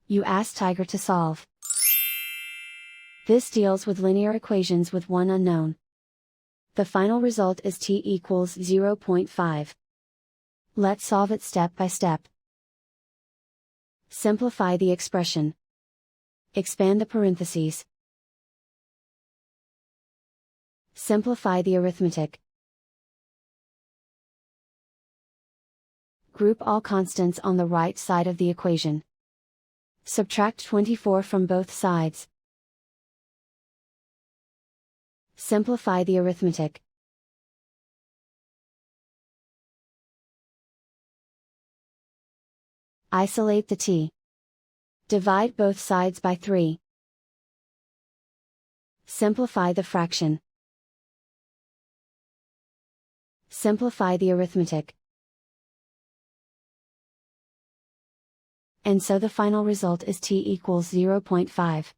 You ask Tiger to solve. This deals with linear equations with one unknown. The final result is t equals 0.5. Let's solve it step by step. Simplify the expression. Expand the parentheses. Simplify the arithmetic. Group all constants on the right side of the equation. Subtract 24 from both sides. Simplify the arithmetic. Isolate the t. Divide both sides by 3. Simplify the fraction. Simplify the arithmetic. And so the final result is t equals 0.5.